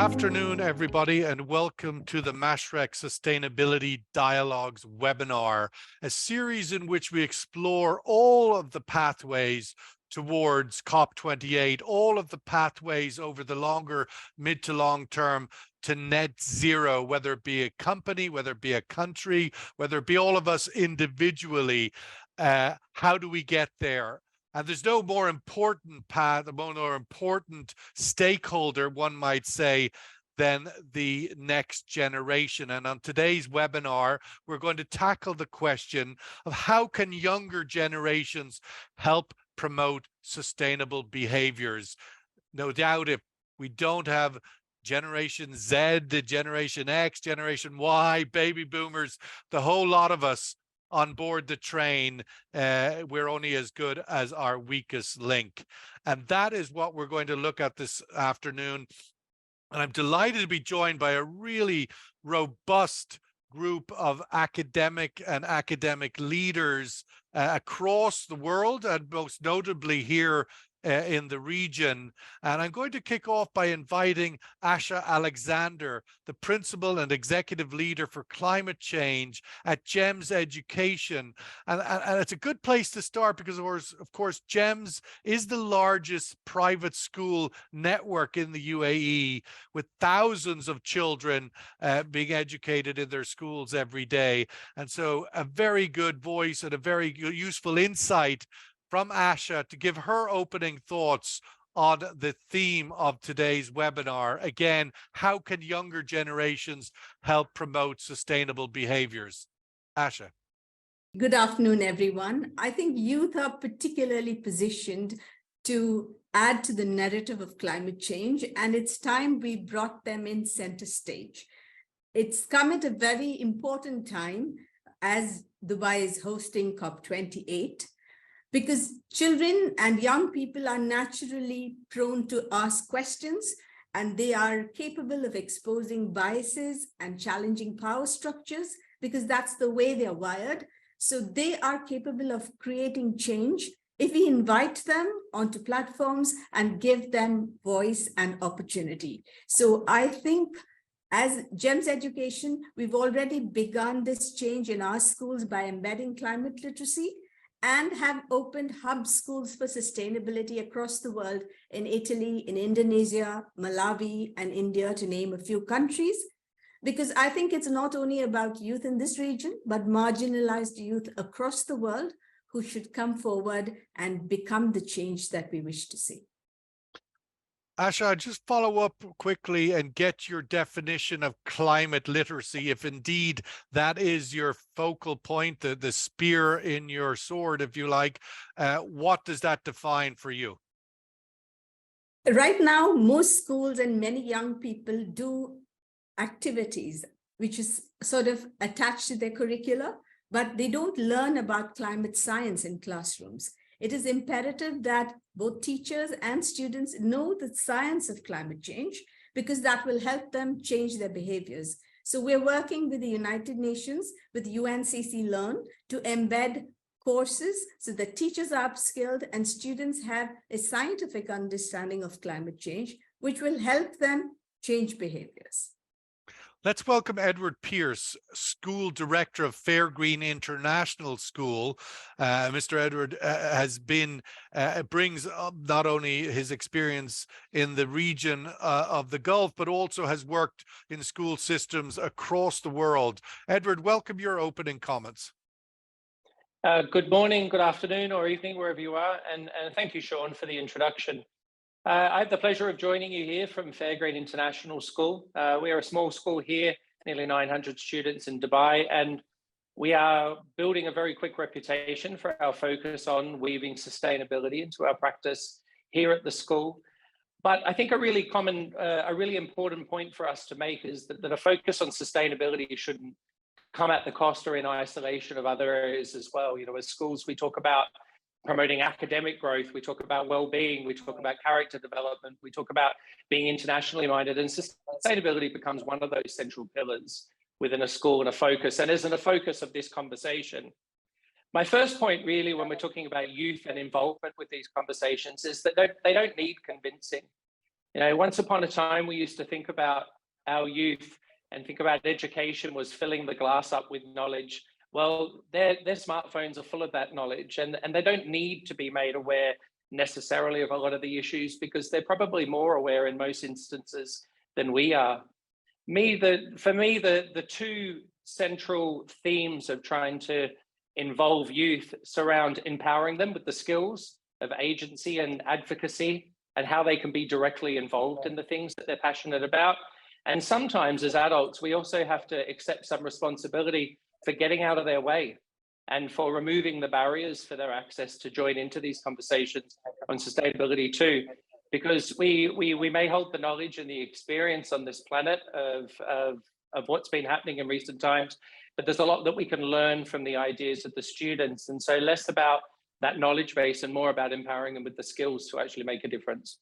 afternoon, everybody, and welcome to the Mashreq Sustainability Dialogues Webinar, a series in which we explore all of the pathways towards COP28, all of the pathways over the longer, mid to long term to net zero, whether it be a company, whether it be a country, whether it be all of us individually. How do we get there? And there's no more important path, no more important stakeholder, one might say, than the next generation. And on today's webinar, we're going to tackle the question of how can younger generations help promote sustainable behaviors. No doubt, if we don't have Generation Z, Generation X, Generation Y, baby boomers, the whole lot of us on board the train, we're only as good as our weakest link. And that is what we're going to look at this afternoon. And I'm delighted to be joined by a really robust group of academic leaders across the world, and most notably here in the region. And I'm going to kick off by inviting Asha Alexander, the Principal and Executive Leader for Climate Change at GEMS Education. And it's a good place to start because, of course, GEMS is the largest private school network in the UAE, with thousands of children being educated in their schools every day. And so a very good voice and a very useful insight from Asha to give her opening thoughts on the theme of today's webinar. Again, how can younger generations help promote sustainable behaviors? Asha. Good afternoon, everyone. I think youth are particularly positioned to add to the narrative of climate change, and it's time we brought them in center stage. It's come at a very important time as Dubai is hosting COP28. Because children and young people are naturally prone to ask questions, and they are capable of exposing biases and challenging power structures because that's the way they are wired. So they are capable of creating change if we invite them onto platforms and give them voice and opportunity. So I think as GEMS Education, we've already begun this change in our schools by embedding climate literacy, and have opened hub schools for sustainability across the world in Italy, in Indonesia, Malawi, and India, to name a few countries. Because I think it's not only about youth in this region, but marginalized youth across the world who should come forward and become the change that we wish to see. Asha, just follow up quickly and get your definition of climate literacy, if indeed that is your focal point, the spear in your sword, if you like. What does that define for you? Right now, most schools and many young people do activities which is sort of attached to their curricula, but they don't learn about climate science in classrooms. It is imperative that both teachers and students know the science of climate change, because that will help them change their behaviors. So we're working with the United Nations, with UNCC Learn, to embed courses so that teachers are upskilled and students have a scientific understanding of climate change, which will help them change behaviors. Let's welcome Edward Pearce, School Director of Fairgreen International School. Mr. Edward brings up not only his experience in the region of the Gulf, but also has worked in school systems across the world. Edward, welcome your opening comments. Good morning, good afternoon, or evening, wherever you are. And thank you, Sean, for the introduction. I have the pleasure of joining you here from Fairgreen International School. We are a small school here, nearly 900 students in Dubai, and we are building a very quick reputation for our focus on weaving sustainability into our practice here at the school. But I think a really important point for us to make is that a focus on sustainability shouldn't come at the cost or in isolation of other areas as well. You know, as schools, we talk about promoting academic growth, we talk about well-being, we talk about character development, we talk about being internationally minded, and sustainability becomes one of those central pillars within a school and a focus, and isn't a focus of this conversation. My first point really, when we're talking about youth and involvement with these conversations, is that they don't need convincing. You know, once upon a time, we used to think about our youth and think about education was filling the glass up with knowledge. Well, their smartphones are full of that knowledge, and they don't need to be made aware necessarily of a lot of the issues because they're probably more aware in most instances than we are. For me, the two central themes of trying to involve youth surround empowering them with the skills of agency and advocacy and how they can be directly involved in the things that they're passionate about. And sometimes as adults, we also have to accept some responsibility for getting out of their way and for removing the barriers for their access to join into these conversations on sustainability too. Because we may hold the knowledge and the experience on this planet of what's been happening in recent times, but there's a lot that we can learn from the ideas of the students. And so less about that knowledge base and more about empowering them with the skills to actually make a difference.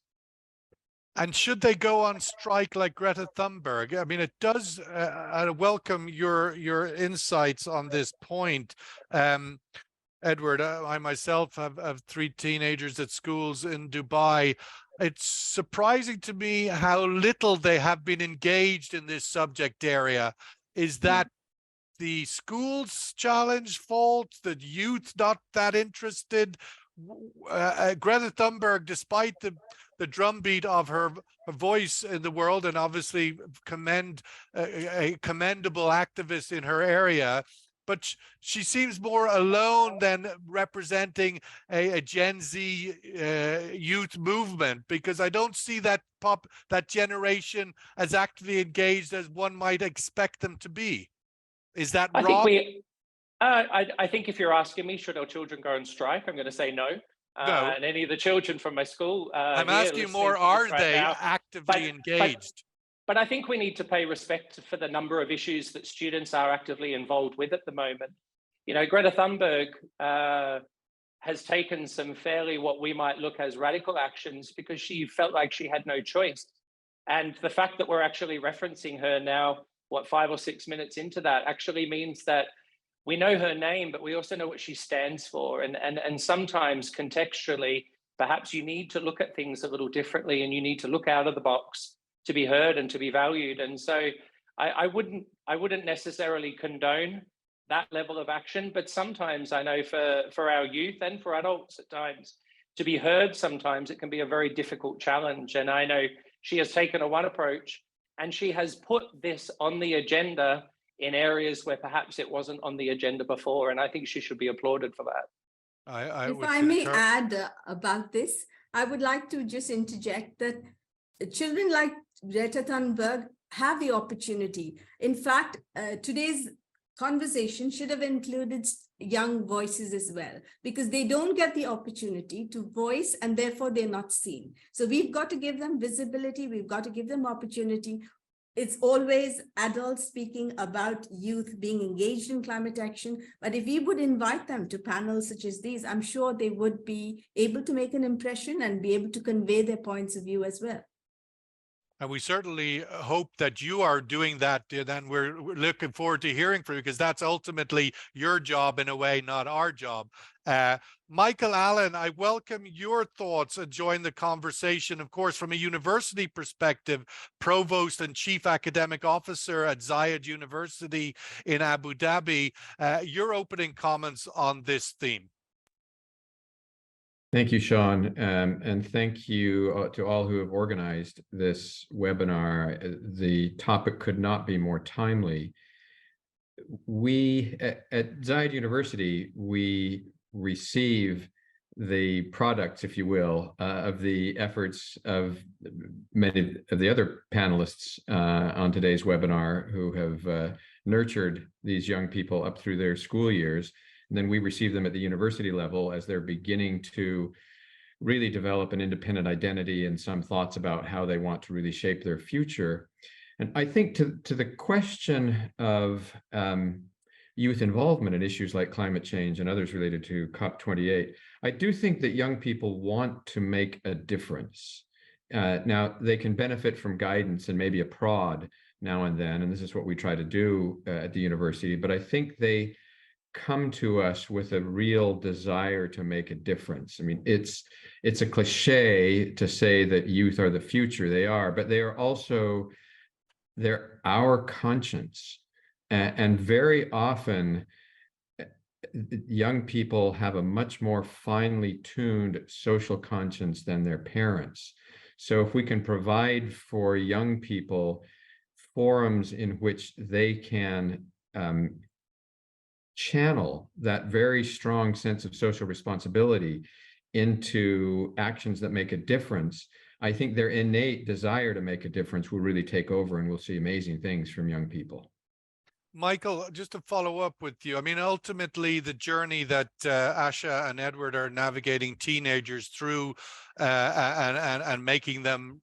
And should they go on strike like Greta Thunberg? I mean, it does. I welcome your insights on this point. Edward, I myself have 3 teenagers at schools in Dubai. It's surprising to me how little they have been engaged in this subject area. Is that the school's challenge fault, that youth not that interested? Greta Thunberg, despite the drumbeat of her voice in the world, and obviously a commendable activist in her area, but she seems more alone than representing a Gen Z youth movement, because I don't see that generation as actively engaged as one might expect them to be. Is that wrong? I think if you're asking me, should our children go on strike, I'm going to say no. No. And any of the children from my school, I'm asking more, are they actively engaged? But I think we need to pay respect for the number of issues that students are actively involved with at the moment. You know, Greta Thunberg has taken some fairly what we might look as radical actions because she felt like she had no choice. And the fact that we're actually referencing her now, 5 or 6 minutes into that, actually means that we know her name, but we also know what she stands for. And sometimes contextually, perhaps you need to look at things a little differently, and you need to look out of the box to be heard and to be valued. And so I wouldn't necessarily condone that level of action, but sometimes I know for our youth and for adults at times, to be heard, sometimes it can be a very difficult challenge. And I know she has taken a one approach, and she has put this on the agenda in areas where perhaps it wasn't on the agenda before. And I think she should be applauded for that. If I may add about this, I would like to just interject that children like Greta Thunberg have the opportunity. In fact, today's conversation should have included young voices as well, because they don't get the opportunity to voice, and therefore they're not seen. So we've got to give them visibility. We've got to give them opportunity. It's always adults speaking about youth being engaged in climate action. But if we would invite them to panels such as these, I'm sure they would be able to make an impression and be able to convey their points of view as well. And we certainly hope that you are doing that, and we're looking forward to hearing from you, because that's ultimately your job in a way, not our job. Michael Allen, I welcome your thoughts and join the conversation. Of course, from a university perspective, Provost and Chief Academic Officer at Zayed University in Abu Dhabi, your opening comments on this theme. Thank you, Sean, and thank you to all who have organized this webinar. The topic could not be more timely. We at Zayed University, we receive the products, if you will, of the efforts of many of the other panelists on today's webinar who have nurtured these young people up through their school years. And then we receive them at the university level as they're beginning to really develop an independent identity and some thoughts about how they want to really shape their future. And I think to the question of youth involvement in issues like climate change and others related to COP28, I do think that young people want to make a difference. Now, they can benefit from guidance and maybe a prod now and then, and this is what we try to do at the university, but I think they come to us with a real desire to make a difference. I mean, it's a cliche to say that youth are the future. They are, but they are also, they're our conscience. And very often, young people have a much more finely tuned social conscience than their parents. So if we can provide for young people forums in which they can channel that very strong sense of social responsibility into actions that make a difference, I think their innate desire to make a difference will really take over, and we'll see amazing things from young people. Michael, just to follow up with you, I mean, ultimately the journey that Asha and Edward are navigating teenagers through and making them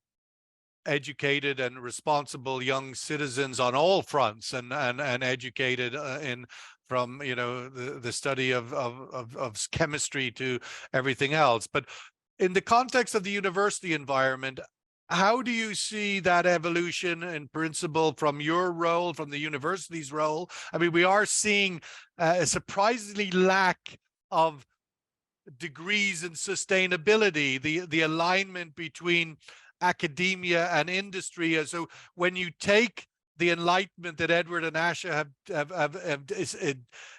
educated and responsible young citizens on all fronts, and educated in from the study of chemistry to everything else. But in the context of the university environment, how do you see that evolution in principle from your role, from the university's role? I mean, we are seeing a surprisingly lack of degrees in sustainability, the alignment between academia and industry. And so when you take the enlightenment that Edward and Asha have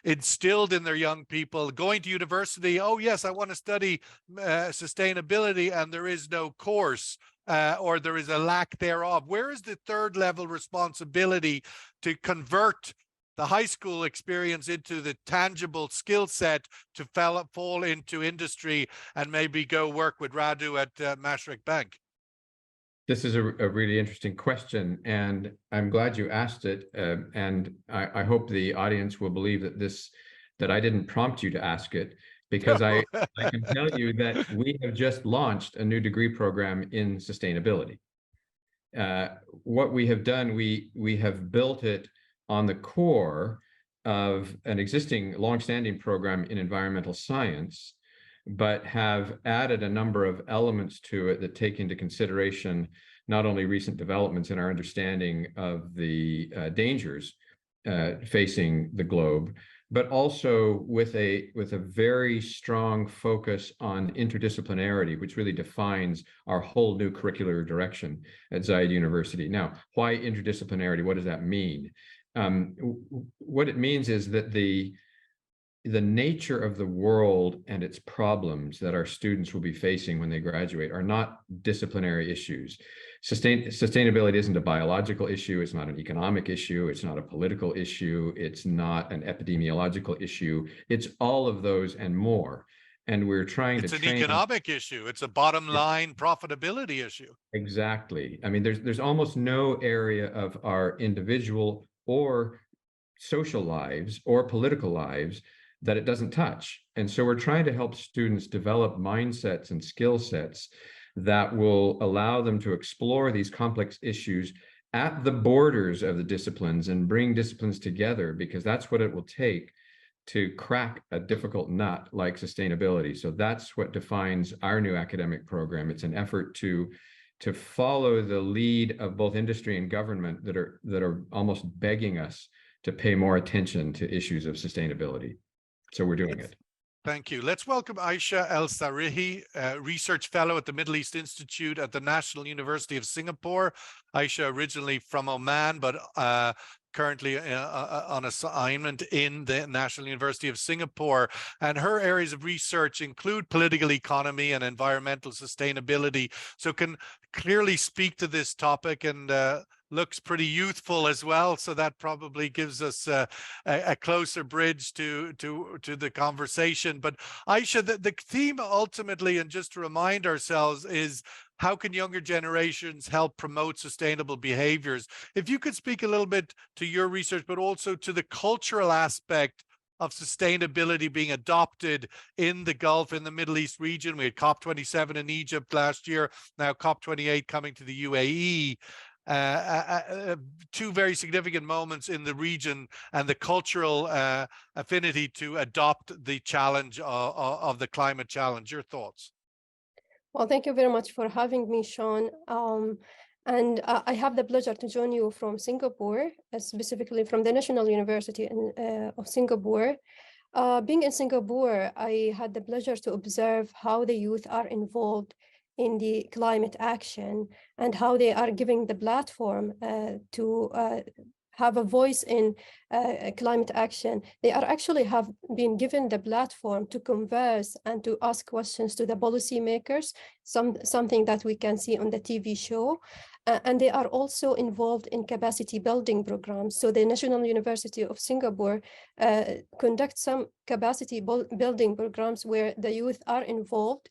instilled in their young people, going to university, oh yes, I want to study sustainability, and there is no course, or there is a lack thereof. Where is the third level responsibility to convert the high school experience into the tangible skill set to fall into industry and maybe go work with Radu at Mashreq Bank? This is a really interesting question, and I'm glad you asked it. And I hope the audience will believe that I didn't prompt you to ask it, because I can tell you that we have just launched a new degree program in sustainability. What we have done, we have built it on the core of an existing longstanding program in environmental science, but have added a number of elements to it that take into consideration not only recent developments in our understanding of the dangers facing the globe, but also with a very strong focus on interdisciplinarity, which really defines our whole new curricular direction at Zayed University. Now, why interdisciplinarity? What does that mean? What it means is that the nature of the world and its problems that our students will be facing when they graduate are not disciplinary issues. Sustainability isn't a biological issue. It's not an economic issue. It's not a political issue. It's not an epidemiological issue. It's all of those and more. And we're trying to train. It's an economic issue. It's a bottom line profitability issue. Exactly. I mean, there's almost no area of our individual or social lives or political lives that it doesn't touch. And so we're trying to help students develop mindsets and skill sets that will allow them to explore these complex issues at the borders of the disciplines and bring disciplines together, because that's what it will take to crack a difficult nut like sustainability. So that's what defines our new academic program. It's an effort to follow the lead of both industry and government that are almost begging us to pay more attention to issues of sustainability. So we're doing it. Thank you. Let's welcome Aisha Al-Sarihi, Research Fellow at the Middle East Institute at the National University of Singapore. Aisha originally from Oman, but currently on assignment in the National University of Singapore. And her areas of research include political economy and environmental sustainability. So can clearly speak to this topic, and looks pretty youthful as well, so that probably gives us a closer bridge to the conversation. But Aisha, the theme ultimately, and just to remind ourselves, is how can younger generations help promote sustainable behaviors? If you could speak a little bit to your research, but also to the cultural aspect of sustainability being adopted in the Gulf, in the Middle East region. We had COP27 in Egypt last year, now COP28 coming to the UAE. Two very significant moments in the region, and the cultural affinity to adopt the challenge of the climate challenge. Your thoughts? Well, thank you very much for having me, Sean. And I have the pleasure to join you from Singapore, specifically from the National University of Singapore. Being in Singapore, I had the pleasure to observe how the youth are involved in the climate action and how they are giving the platform to have a voice in climate action. They are actually have been given the platform to converse and to ask questions to the policymakers, something that we can see on the TV show. And they are also involved in capacity building programs. So the National University of Singapore conducts some capacity building programs where the youth are involved.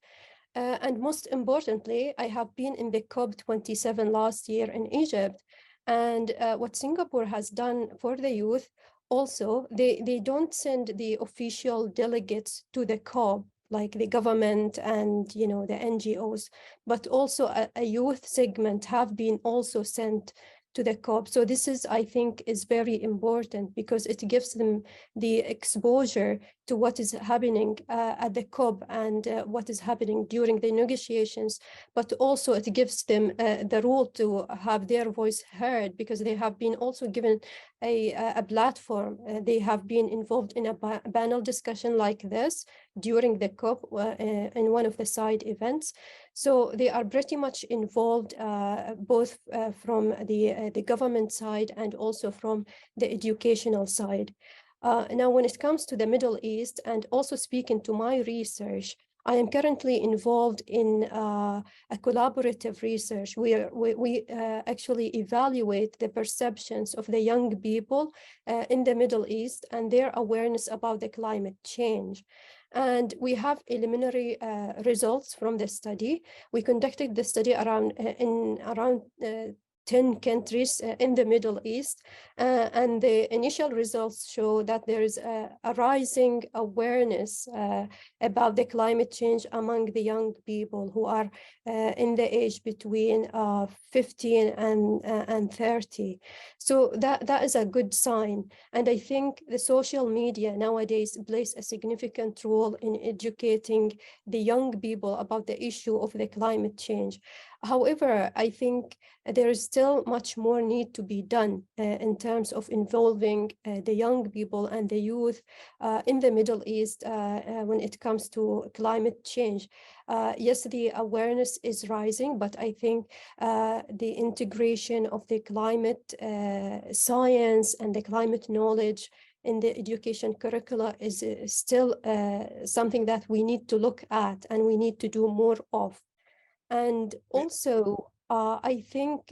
And most importantly, I have been in the COP27 last year in Egypt. And what Singapore has done for the youth, also, they don't send the official delegates to the COP, like the government and the NGOs, but also a youth segment have been also sent to the COP. So this is, I think, is very important because it gives them the exposure to what is happening at the COP and what is happening during the negotiations, but also it gives them the role to have their voice heard because they have been also given a platform. They have been involved in a panel discussion like this during the COP in one of the side events. So they are pretty much involved both from the government side and also from the educational side. Now, when it comes to the Middle East and also speaking to my research, I am currently involved in a collaborative research where we actually evaluate the perceptions of the young people in the Middle East and their awareness about the climate change. And we have preliminary results from the study. We conducted the study around 10 countries in the Middle East. And the initial results show that there is a rising awareness about the climate change among the young people who are in the age between 15 and 30. So that is a good sign. And I think the social media nowadays plays a significant role in educating the young people about the issue of the climate change. However, I think there is still much more need to be done in terms of involving the young people and the youth in the Middle East when it comes to climate change. Yes, the awareness is rising, but I think the integration of the climate science and the climate knowledge in the education curricula is still something that we need to look at and we need to do more of. And also, I think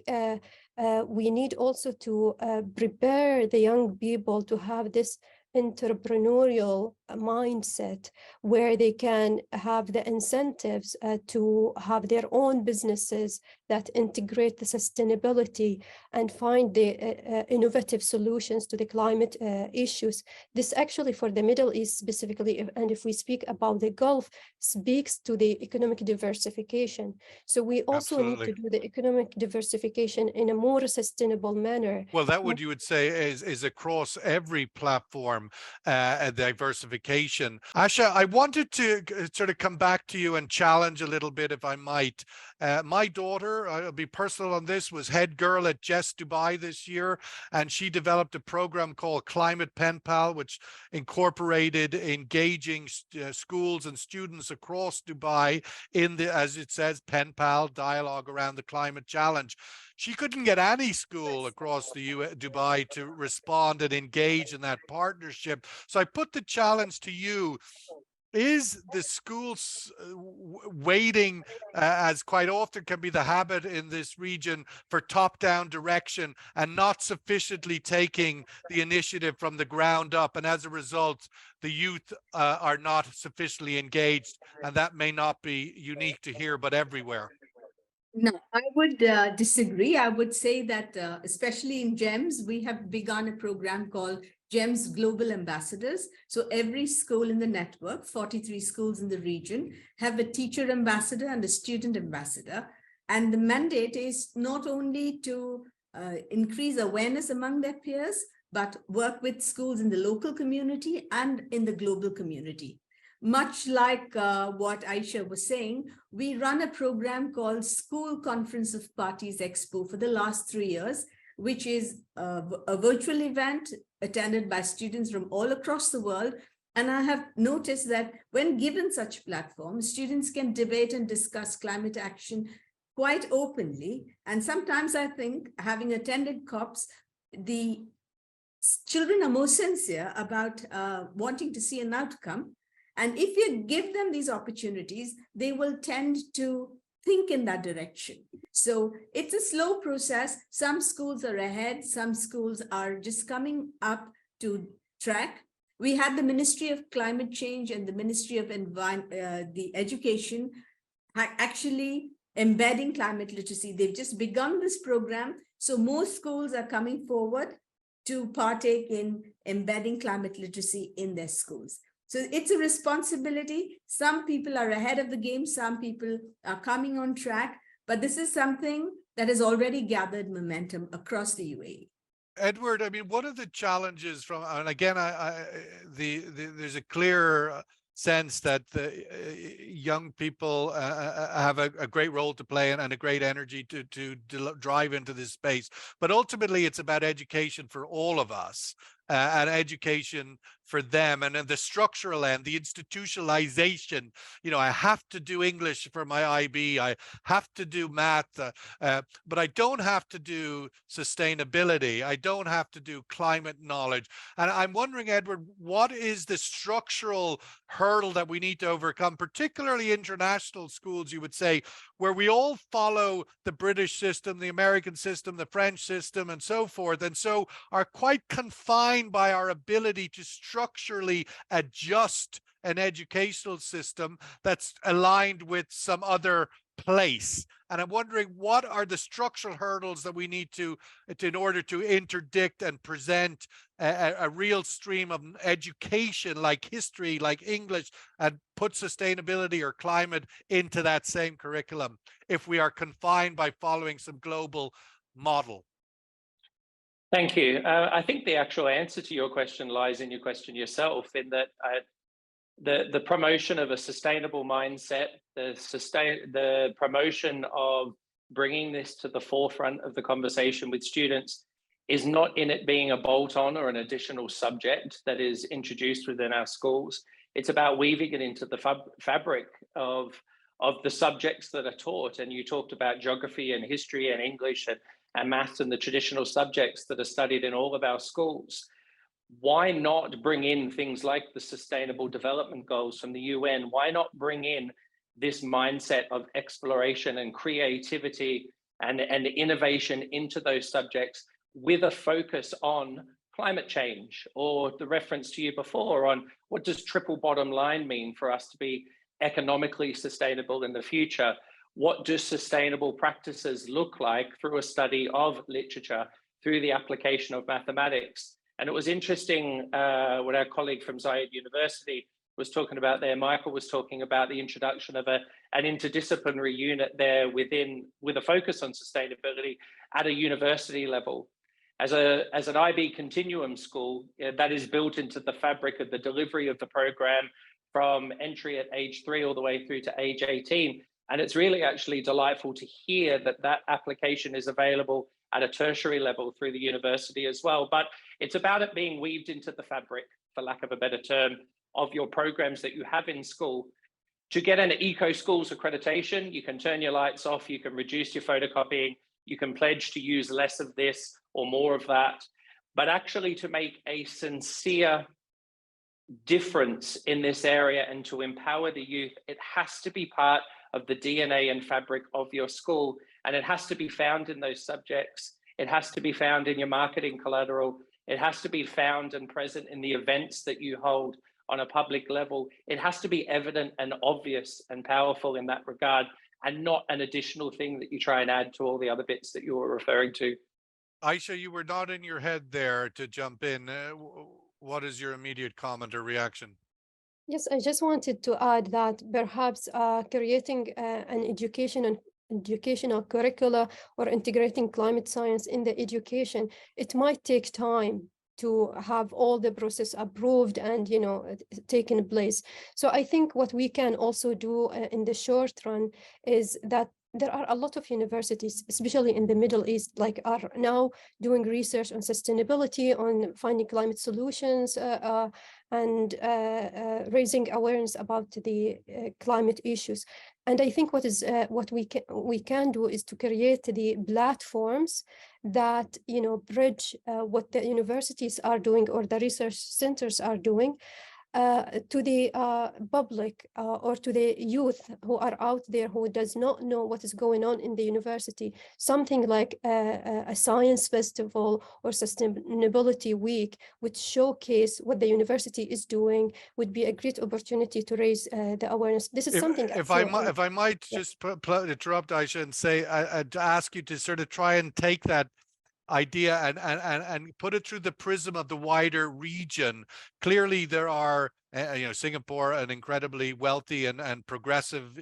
we need also to prepare the young people to have this entrepreneurial mindset where they can have the incentives to have their own businesses that integrate the sustainability and find the innovative solutions to the climate issues. This actually for the Middle East specifically, and if we speak about the Gulf, speaks to the economic diversification. So we also need to do the economic diversification in a more sustainable manner. Well, that would you would say is across every platform, a diversification. Asha, I wanted to sort of come back to you and challenge a little bit, if I might. My daughter, I'll be personal on this, was head girl at Jess Dubai this year, and she developed a program called Climate Pen Pal, which incorporated engaging schools and students across Dubai in the, as it says, Pen Pal dialogue around the climate challenge. She couldn't get any school across the Dubai to respond and engage in that partnership. So I put the challenge to you. Is the schools waiting, as quite often can be the habit in this region, for top-down direction and not sufficiently taking the initiative from the ground up? And as a result, the youth are not sufficiently engaged, and that may not be unique to here, but everywhere. No, I would disagree. I would say that especially in GEMS, we have begun a program called GEMS Global Ambassadors. So every school in the network, 43 schools in the region, have a teacher ambassador and a student ambassador. And the mandate is not only to increase awareness among their peers, but work with schools in the local community and in the global community. Much like what Aisha was saying, we run a program called School Conference of Parties Expo for the last 3 years, which is a virtual event attended by students from all across the world, And I have noticed that when given such platforms, students can debate and discuss climate action quite openly. And sometimes I think, having attended COPs, the children are more sincere about wanting to see an outcome. And if you give them these opportunities, they will tend to think in that direction. So it's a slow process. Some schools are ahead. Some schools are just coming up to track. We had the Ministry of Climate Change and the Ministry of the Education actually embedding climate literacy. They've just begun this program. So most schools are coming forward to partake in embedding climate literacy in their schools. So it's a responsibility. Some people are ahead of the game. Some people are coming on track. But this is something that has already gathered momentum across the UAE. Edward, I mean, what are the challenges from, and again, there's a clear sense that the young people have a great role to play and a great energy to drive into this space. But ultimately, it's about education for all of us. And education for them, and then the structural end, the institutionalization. You know, I have to do English for my IB, I have to do math, but I don't have to do sustainability. I don't have to do climate knowledge. And I'm wondering, Edward, what is the structural hurdle that we need to overcome, particularly international schools, you would say, where we all follow the British system, the American system, the French system, and so forth, and so are quite confined by our ability to structurally adjust an educational system that's aligned with some other place. And I'm wondering, what are the structural hurdles that we need to in order to interdict and present a real stream of education like history, like English, and put sustainability or climate into that same curriculum if we are confined by following some global model? Thank you. I think the actual answer to your question lies in your question yourself, in that the promotion of a sustainable mindset, the promotion of bringing this to the forefront of the conversation with students is not in it being a bolt-on or an additional subject that is introduced within our schools. It's about weaving it into the fabric of the subjects that are taught. And you talked about geography and history and English and maths and the traditional subjects that are studied in all of our schools. Why not bring in things like the Sustainable Development Goals from the UN? Why not bring in this mindset of exploration and creativity and innovation into those subjects with a focus on climate change, or the reference to you before on what does triple bottom line mean for us to be economically sustainable in the future? What do sustainable practices look like through a study of literature, through the application of mathematics? And it was interesting what our colleague from Zayed University was talking about there. Michael was talking about the introduction of an interdisciplinary unit there with a focus on sustainability at a university level. As an IB continuum school, that is built into the fabric of the delivery of the program from entry at age 3 all the way through to age 18. And it's really actually delightful to hear that application is available at a tertiary level through the university as well. But it's about it being weaved into the fabric, for lack of a better term, of your programs that you have in school. To get an Eco Schools accreditation, you can turn your lights off, you can reduce your photocopying, you can pledge to use less of this or more of that. But actually to make a sincere difference in this area and to empower the youth, it has to be part of the DNA and fabric of your school. And it has to be found in those subjects. It has to be found in your marketing collateral. It has to be found and present in the events that you hold on a public level. It has to be evident and obvious and powerful in that regard, and not an additional thing that you try and add to all the other bits that you were referring to. Aisha, you were nodding your head there to jump in. What is your immediate comment or reaction? Yes, I just wanted to add that perhaps creating an educational curricula or integrating climate science in the education, it might take time to have all the process approved and, you know, taken place. So I think what we can also do in the short run is that there are a lot of universities, especially in the Middle East, like are now doing research on sustainability, on finding climate solutions, and raising awareness about the climate issues. And I think what we can do is to create the platforms that bridge what the universities are doing or the research centers are doing to the public or to the youth who are out there who does not know what is going on in the university. Something like a science festival or sustainability week would showcase what the university is doing, would be a great opportunity to raise the awareness. This is something if I might just interrupt, Aisha, and say to ask you to sort of try and take that idea and put it through the prism of the wider region. Clearly there are Singapore, an incredibly wealthy and progressive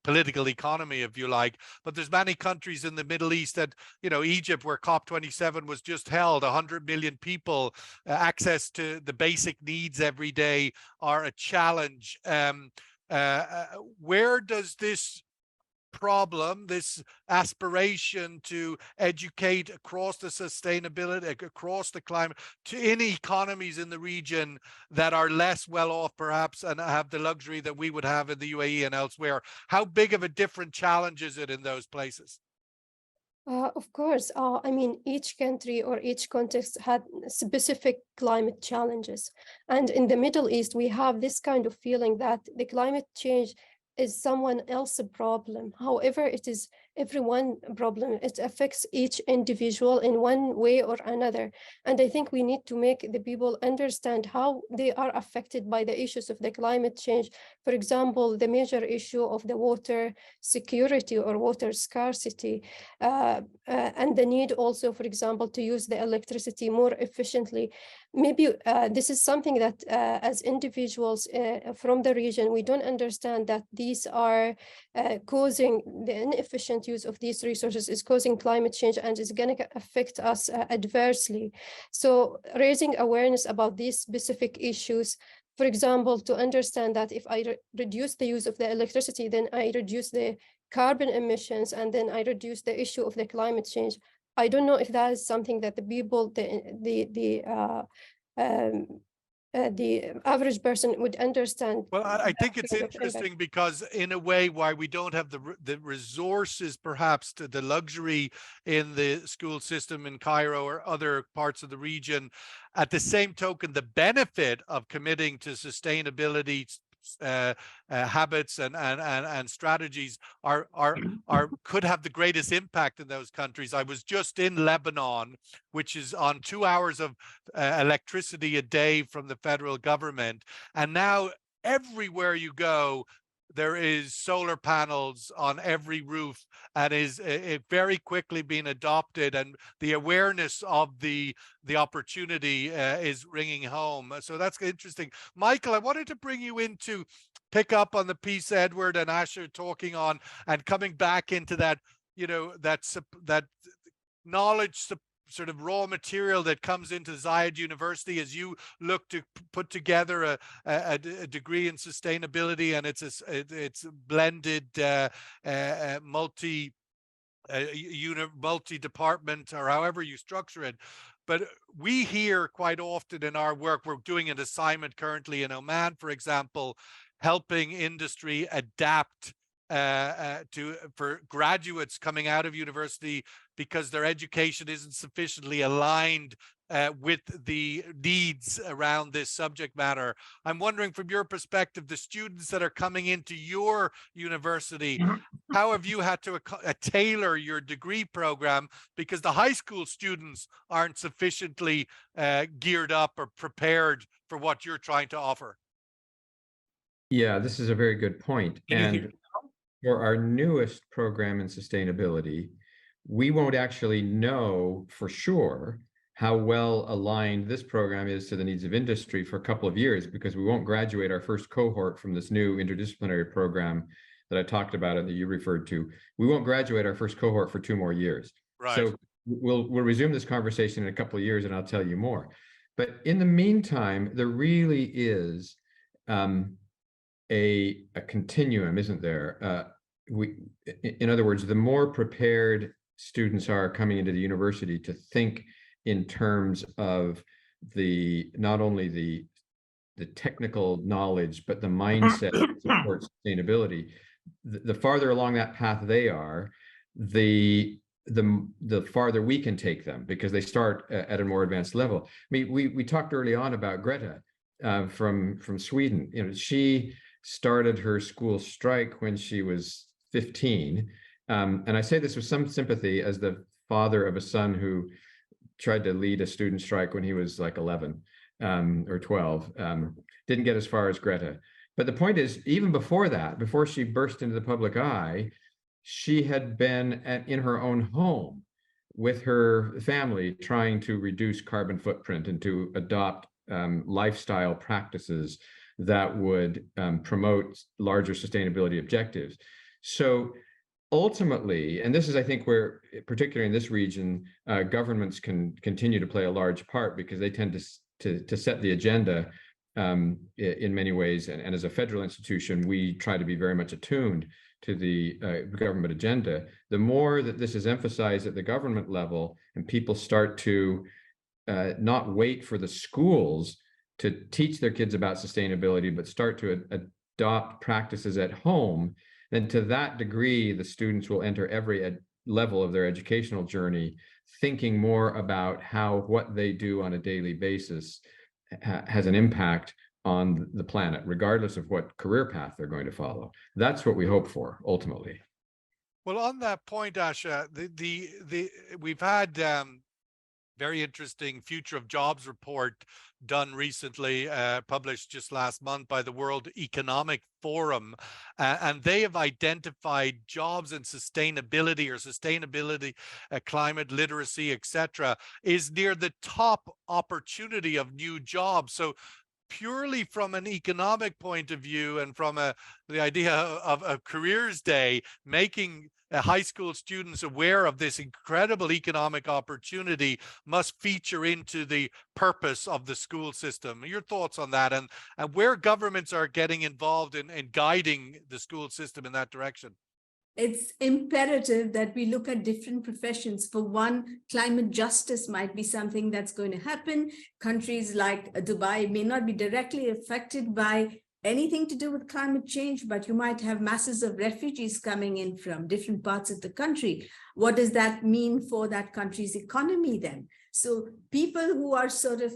political economy, if you like, but there's many countries in the Middle East that, Egypt, where COP27 was just held, 100 million people, access to the basic needs every day are a challenge. Where does this problem, this aspiration to educate across the sustainability, across the climate, in economies in the region that are less well off perhaps and have the luxury that we would have in the UAE and elsewhere, how big of a different challenge is it in those places? Of course, I mean, each country or each context had specific climate challenges. And in the Middle East, we have this kind of feeling that the climate change is someone else's problem. However, it is everyone's problem. It affects each individual in one way or another. And I think we need to make the people understand how they are affected by the issues of the climate change. For example, the major issue of the water security or water scarcity, and the need also, for example, to use the electricity more efficiently. Maybe this is something that as individuals from the region, we don't understand that these are causing the inefficient use of these resources is causing climate change and is going to affect us adversely. So raising awareness about these specific issues, for example, to understand that if I reduce the use of the electricity, then I reduce the carbon emissions, and then I reduce the issue of the climate change. I don't know if that is something that the people, the average person would understand. Well, I think it's interesting because in a way, why we don't have the resources, perhaps the luxury in the school system in Cairo or other parts of the region, at the same token, the benefit of committing to sustainability habits and strategies could have the greatest impact in those countries. I was just in Lebanon, which is on 2 hours of electricity a day from the federal government, and now everywhere you go there is solar panels on every roof, and is very quickly being adopted, and the awareness of the opportunity is ringing home. So that's interesting. Michael, I wanted to bring you in to pick up on the piece Edward and Asha are talking on, and coming back into that, that knowledge sort of raw material that comes into Zayed University as you look to put together a degree in sustainability, and it's blended multi-department, or however you structure it. But we hear quite often in our work, we're doing an assignment currently in Oman, for example, helping industry adapt for graduates coming out of university because their education isn't sufficiently aligned with the needs around this subject matter. I'm wondering, from your perspective, the students that are coming into your university, how have you had to tailor your degree program because the high school students aren't sufficiently geared up or prepared for what you're trying to offer? Yeah, this is a very good point. And for our newest program in sustainability, we won't actually know for sure how well aligned this program is to the needs of industry for a couple of years, because we won't graduate our first cohort from this new interdisciplinary program that I talked about and that you referred to. We won't graduate our first cohort for 2 more years. Right. So we'll resume this conversation in a couple of years, and I'll tell you more. But in the meantime, there really is a continuum, isn't there? in other words, the more prepared students are coming into the university to think in terms of not only the technical knowledge, but the mindset that supports sustainability, the farther along that path they are, the farther we can take them, because they start at a more advanced level. I mean, we talked early on about Greta from Sweden. You know, she started her school strike when she was 15. And I say this with some sympathy as the father of a son who tried to lead a student strike when he was like 11 or 12. Didn't get as far as Greta. But the point is, even before that, before she burst into the public eye, she had been in her own home with her family trying to reduce carbon footprint and to adopt lifestyle practices that would promote larger sustainability objectives. So ultimately, and this is, I think, where, particularly in this region, governments can continue to play a large part, because they tend to set the agenda in many ways. And as a federal institution, we try to be very much attuned to the government agenda. The more that this is emphasized at the government level, and people start to not wait for the schools to teach their kids about sustainability, but start to adopt practices at home, then to that degree, the students will enter every level of their educational journey thinking more about how what they do on a daily basis has an impact on the planet, regardless of what career path they're going to follow. That's what we hope for ultimately. Well, on that point, Asha, we've had very interesting Future of Jobs report done recently, published just last month by the World Economic Forum, and they have identified jobs and sustainability, climate literacy, etc., is near the top opportunity of new jobs. So purely from an economic point of view, and from the idea of a careers day, making high school students aware of this incredible economic opportunity must feature into the purpose of the school system. Your thoughts on that, and where governments are getting involved in guiding the school system in that direction? It's imperative that we look at different professions. For one, climate justice might be something that's going to happen. Countries like Dubai may not be directly affected by anything to do with climate change, but you might have masses of refugees coming in from different parts of the country. What does that mean for that country's economy then? So people who are sort of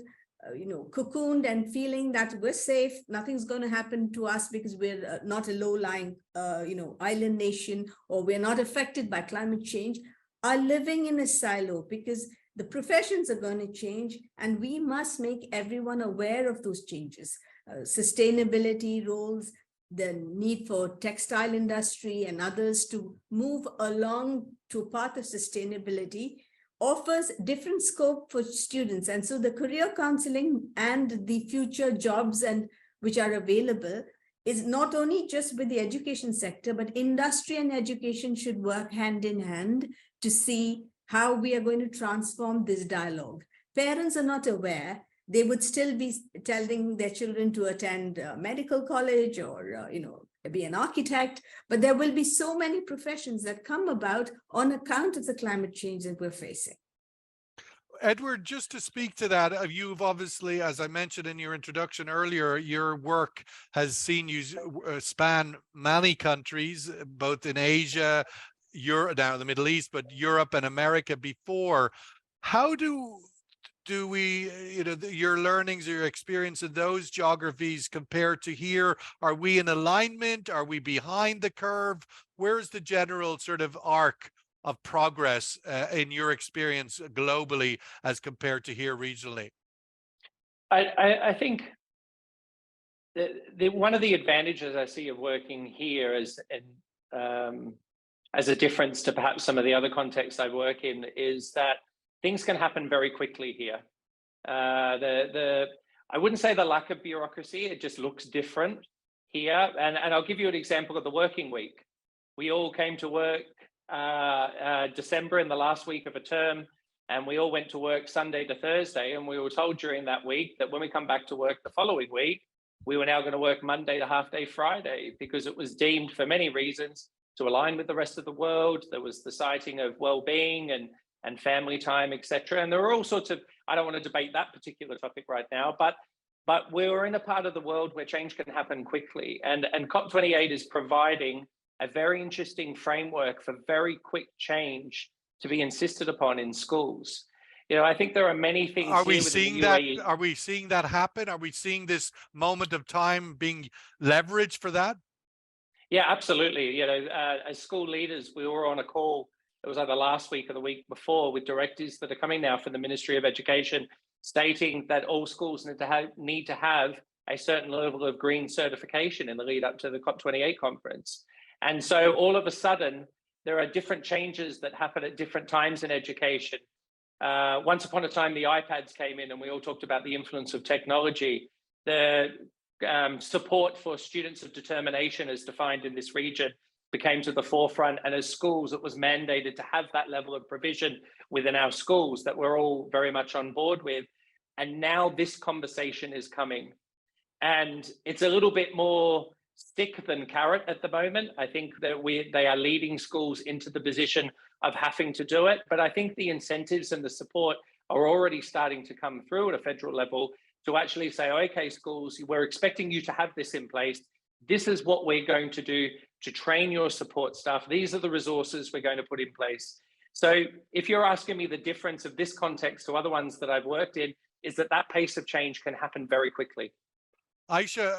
cocooned and feeling that we're safe, nothing's going to happen to us because we're not a low-lying, island nation, or we're not affected by climate change, are living in a silo, because the professions are going to change, and we must make everyone aware of those changes. Sustainability roles, the need for textile industry and others to move along to a path of sustainability offers different scope for students. And so the career counseling and the future jobs and which are available is not only just with the education sector, but industry and education should work hand in hand to see how we are going to transform this dialogue. Parents are not aware. They would still be telling their children to attend medical college or, be an architect, but there will be so many professions that come about on account of the climate change that we're facing. Edward, just to speak to that, you've obviously, as I mentioned in your introduction earlier, your work has seen you span many countries, both in Asia, Europe, now the Middle East, but Europe and America before. How do we, your learnings, your experience in those geographies compared to here? Are we in alignment? Are we behind the curve? Where's the general sort of arc of progress in your experience globally as compared to here regionally? I think one of the advantages I see of working here is, as a difference to perhaps some of the other contexts I work in, is that things can happen very quickly here. I wouldn't say the lack of bureaucracy, it just looks different here. And I'll give you an example of the working week. We all came to work December in the last week of a term, and we all went to work Sunday to Thursday, and we were told during that week that when we come back to work the following week, we were now going to work Monday to half day Friday, because it was deemed for many reasons to align with the rest of the world. There was the citing of well-being and family time, etc. And there were all sorts of, I don't want to debate that particular topic right now, but we're in a part of the world where change can happen quickly. And COP28 is providing a very interesting framework for very quick change to be insisted upon in schools. You know, I think there are many things. Are we seeing that? Are we seeing that happen? Are we seeing this moment of time being leveraged for that? Yeah, absolutely. You know, as school leaders, we were on a call. It was either last week or the week before with directives that are coming now from the Ministry of Education, stating that all schools need to have a certain level of green certification in the lead up to the COP28 conference. And so all of a sudden, there are different changes that happen at different times in education. Once upon a time, the iPads came in and we all talked about the influence of technology. The support for students of determination as defined in this region became to the forefront. And as schools, it was mandated to have that level of provision within our schools that we're all very much on board with. And now this conversation is coming. And it's a little bit more stick than carrot at the moment. I think that they are leading schools into the position of having to do it. But I think the incentives and the support are already starting to come through at a federal level to actually say, okay, schools, we're expecting you to have this in place. This is what we're going to do to train your support staff. These are the resources we're going to put in place. So if you're asking me the difference of this context to other ones that I've worked in, is that pace of change can happen very quickly. Aisha,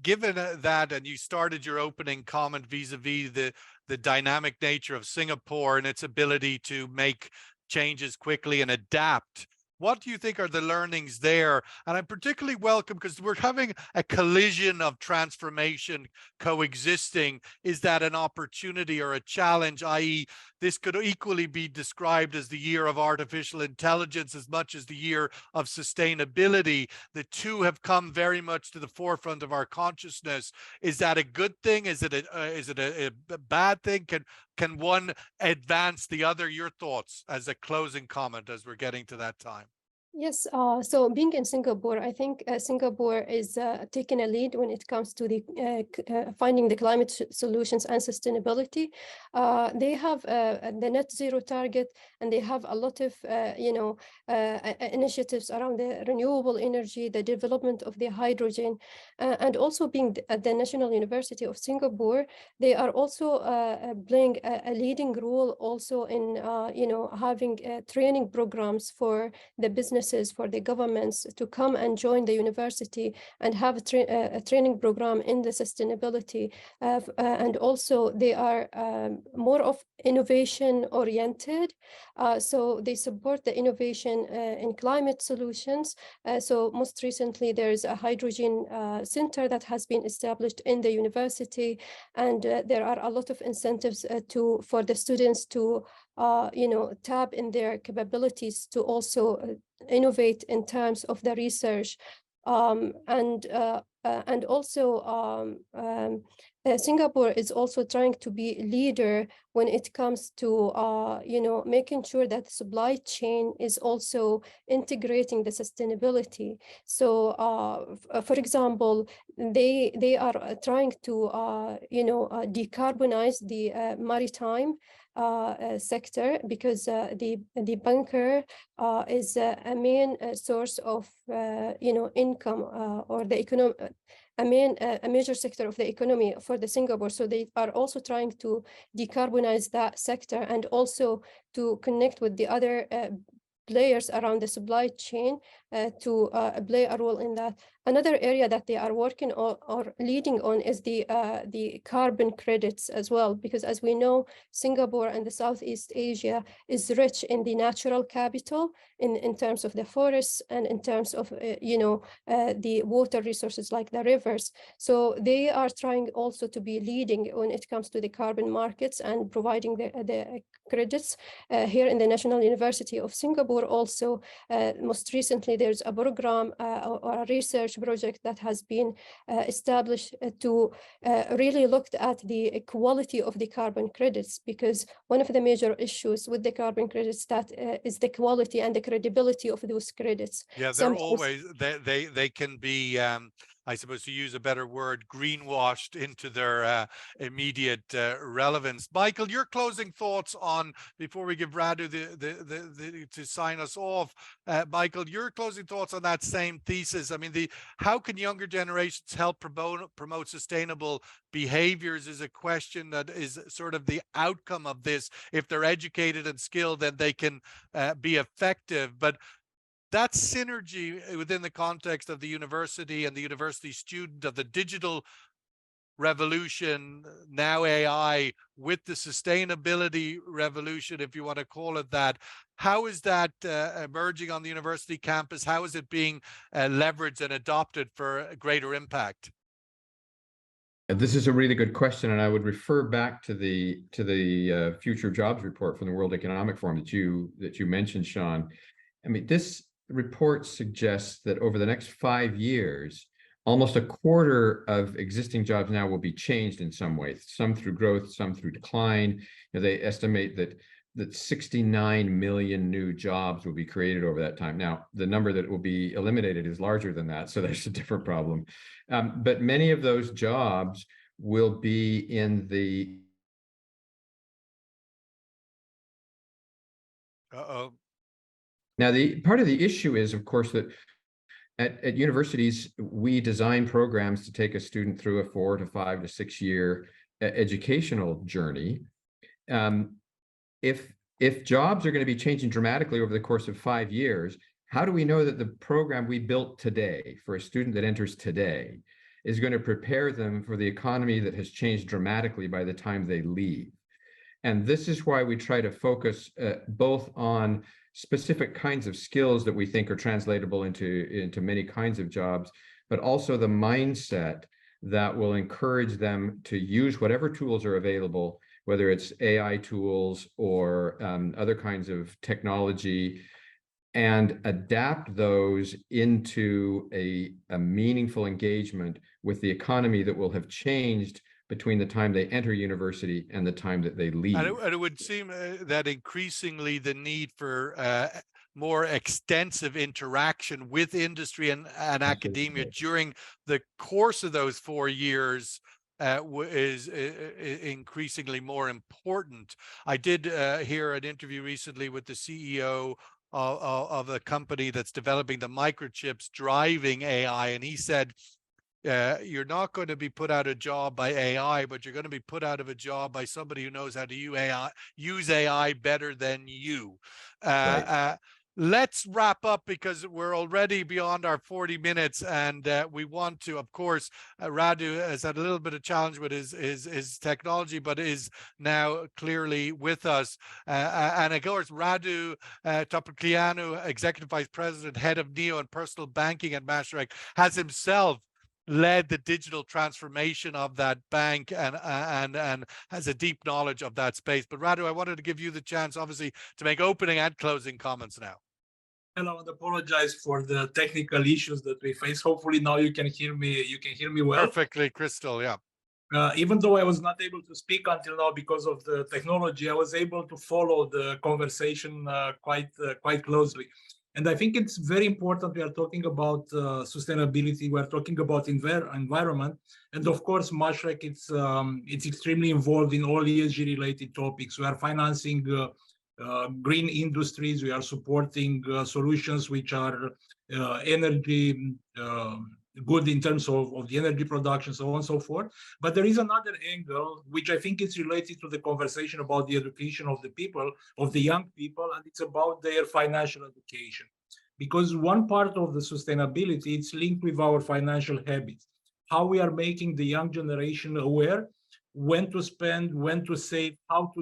given that, and you started your opening comment vis-a-vis the dynamic nature of Singapore and its ability to make changes quickly and adapt, what do you think are the learnings there? And I'm particularly welcome because we're having a collision of transformation coexisting. Is that an opportunity or a challenge, i.e. this could equally be described as the year of artificial intelligence as much as the year of sustainability? The two have come very much to the forefront of our consciousness. Is that a good thing? Is it a bad thing? Can one advance the other? Your thoughts as a closing comment as we're getting to that time. Yes, so being in Singapore, I think Singapore is taking a lead when it comes to the finding the climate solutions and sustainability. They have the net zero target, and they have a lot of initiatives around the renewable energy, the development of the hydrogen, and also being at the National University of Singapore, they are also playing a leading role also in having training programs for the business, for the governments to come and join the university and have a training program in the sustainability. And also they are more of innovation oriented. So they support the innovation in climate solutions. So most recently, there's a hydrogen center that has been established in the university. And there are a lot of incentives for the students to tap in their capabilities to also innovate in terms of the research, and also Singapore is also trying to be leader when it comes to making sure that the supply chain is also integrating the sustainability. So for example, they are trying to decarbonize the maritime sector, because the bunker is a main source of income or the economy, a major sector of the economy for the Singapore. So they are also trying to decarbonize that sector and also to connect with the other players around the supply chain to play a role in that. Another area that they are working on or leading on is the carbon credits as well, because as we know, Singapore and the Southeast Asia is rich in the natural capital in terms of the forests and in terms of the water resources like the rivers. So they are trying also to be leading when it comes to the carbon markets and providing the credits. Here in the National University of Singapore also, most recently there's a program or a research project that has been established to really look at the quality of the carbon credits, because one of the major issues with the carbon credits that is the quality and the credibility of those credits. Yeah, they're always they can be I suppose to use a better word, greenwashed into their immediate relevance. Michael, your closing thoughts on, before we give Radu to sign us off, Michael, your closing thoughts on that same thesis. I mean, how can younger generations help promote sustainable behaviors is a question that is sort of the outcome of this. If they're educated and skilled, then they can be effective. But that synergy within the context of the university and the university student, of the digital revolution, now AI, with the sustainability revolution, if you want to call it that, how is that emerging on the university campus? How is it being leveraged and adopted for a greater impact? This is a really good question, and I would refer back to the future jobs report from the World Economic Forum that you mentioned, Sean. I mean, this report suggests that over the next 5 years, almost a quarter of existing jobs now will be changed in some way, some through growth, some through decline. You know, they estimate that 69 million new jobs will be created over that time. Now, the number that will be eliminated is larger than that, so there's a different problem. But many of those jobs will be in the Now, the part of the issue is, of course, that at universities, we design programs to take a student through a 4 to 5 to 6 year educational journey. If jobs are going to be changing dramatically over the course of 5 years, how do we know that the program we built today for a student that enters today is going to prepare them for the economy that has changed dramatically by the time they leave? And this is why we try to focus both on specific kinds of skills that we think are translatable into many kinds of jobs, but also the mindset that will encourage them to use whatever tools are available, whether it's AI tools or other kinds of technology, and adapt those into a meaningful engagement with the economy that will have changed between the time they enter university and the time that they leave. And it would seem that increasingly the need for more extensive interaction with industry and academia during the course of those 4 years is increasingly more important. I did hear an interview recently with the CEO of a company that's developing the microchips driving AI, and he said, you're not going to be put out of a job by AI, but you're going to be put out of a job by somebody who knows how to use AI better than you. Right. Let's wrap up because we're already beyond our 40 minutes, and we want to, of course, Radu has had a little bit of challenge with his technology, but is now clearly with us. And of course, Radu Topliceanu, Executive Vice President, Head of Neo and Personal Banking at Mashreq, has himself led the digital transformation of that bank and has a deep knowledge of that space. But Radu, I wanted to give you the chance, obviously, to make opening and closing comments now. And I want to apologize for the technical issues that we face. Hopefully now you can hear me. You can hear me well. Perfectly, crystal. Yeah. Even though I was not able to speak until now because of the technology, I was able to follow the conversation quite closely. And I think it's very important. We are talking about sustainability. We are talking about environment, and of course, Mashreq it's extremely involved in all ESG-related topics. We are financing green industries. We are supporting solutions which are energy good in terms of the energy production, so on and so forth. But there is another angle which I think is related to the conversation about the education of the people, of the young people, and it's about their financial education. Because one part of the sustainability, it's linked with our financial habits, how we are making the young generation aware when to spend, when to save, how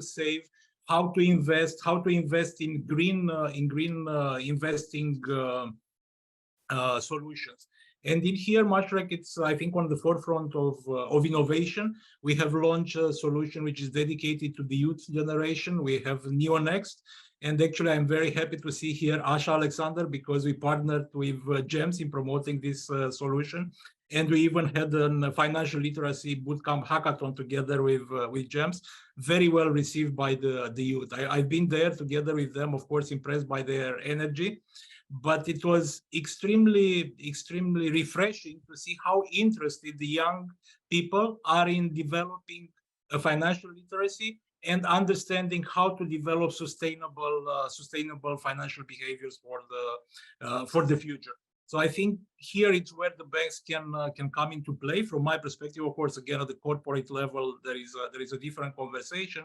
to invest in green investing solutions. And in here, Mashreq, it's, I think, on the forefront of innovation. We have launched a solution which is dedicated to the youth generation. We have NeoNext. And actually, I'm very happy to see here Asha Alexander, because we partnered with GEMS in promoting this solution. And we even had a financial literacy bootcamp hackathon together with GEMS, very well received by the youth. I've been there together with them, of course, impressed by their energy. but it was extremely refreshing to see how interested the young people are in developing a financial literacy and understanding how to develop sustainable financial behaviors for the future. So I think here it's where the banks can come into play. From my perspective, of course, again at the corporate level, there is a different conversation.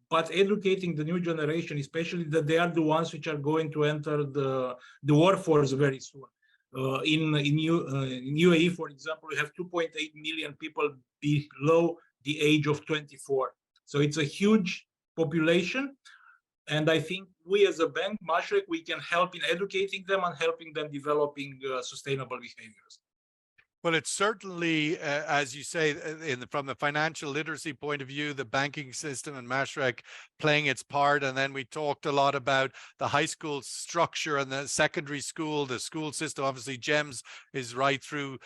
But educating the new generation, especially that they are the ones which are going to enter the workforce very soon. In UAE, for example, we have 2.8 million people below the age of 24. So it's a huge population. And I think we as a bank, Mashreq, we can help in educating them and helping them developing sustainable behaviors. Well, it's certainly, as you say, from the financial literacy point of view, the banking system and Mashreq playing its part. And then we talked a lot about the high school structure and the secondary school, the school system. Obviously, GEMS is right through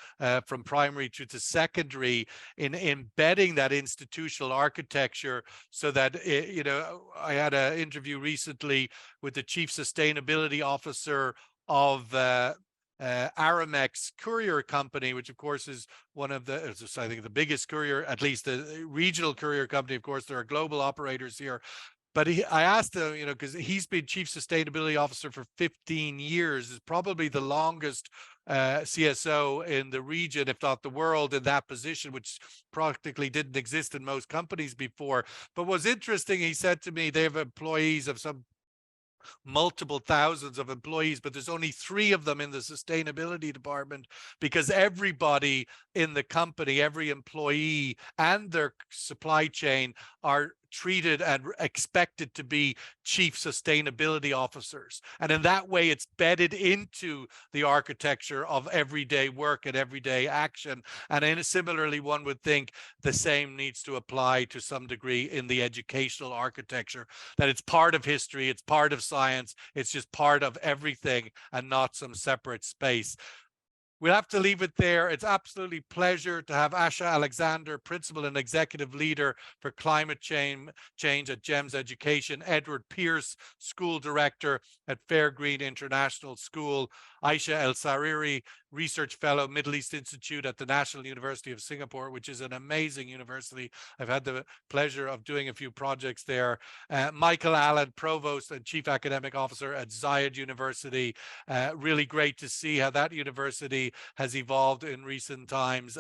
from primary to secondary in embedding that institutional architecture so that, I had an interview recently with the Chief Sustainability Officer of Aramex courier company, which of course is one of the, I think the biggest courier, at least the regional courier company. Of course, there are global operators here. But I asked him, because he's been Chief Sustainability Officer for 15 years, is probably the longest CSO in the region, if not the world, in that position, which practically didn't exist in most companies before. But what's interesting, he said to me, they have employees of some multiple thousands of employees, but there's only 3 of them in the sustainability department, because everybody in the company, every employee and their supply chain are treated and expected to be chief sustainability officers. And in that way, it's bedded into the architecture of everyday work and everyday action. And similarly, one would think the same needs to apply to some degree in the educational architecture, that it's part of history, it's part of science, it's just part of everything and not some separate space. We'll have to leave it there. It's absolutely a pleasure to have Asha Alexander, Principal and Executive Leader for Climate Change at GEMS Education, Edward Pearce, School Director at Fairgreen International School, Aisha Al-Sarihi, Research Fellow, Middle East Institute at the National University of Singapore, which is an amazing university. I've had the pleasure of doing a few projects there. Michael Allen, Provost and Chief Academic Officer at Zayed University. Really great to see how that university has evolved in recent times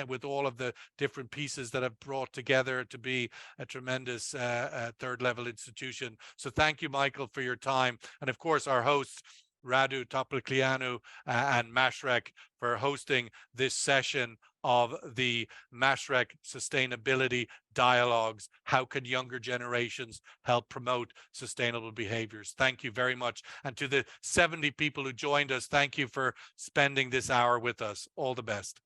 with all of the different pieces that have brought together to be a tremendous third-level institution. So thank you, Michael, for your time. And of course, our hosts, Radu, Topliceanu, and Mashreq, for hosting this session of the Mashreq Sustainability Dialogues. How can younger generations help promote sustainable behaviors? Thank you very much. And to the 70 people who joined us, thank you for spending this hour with us. All the best.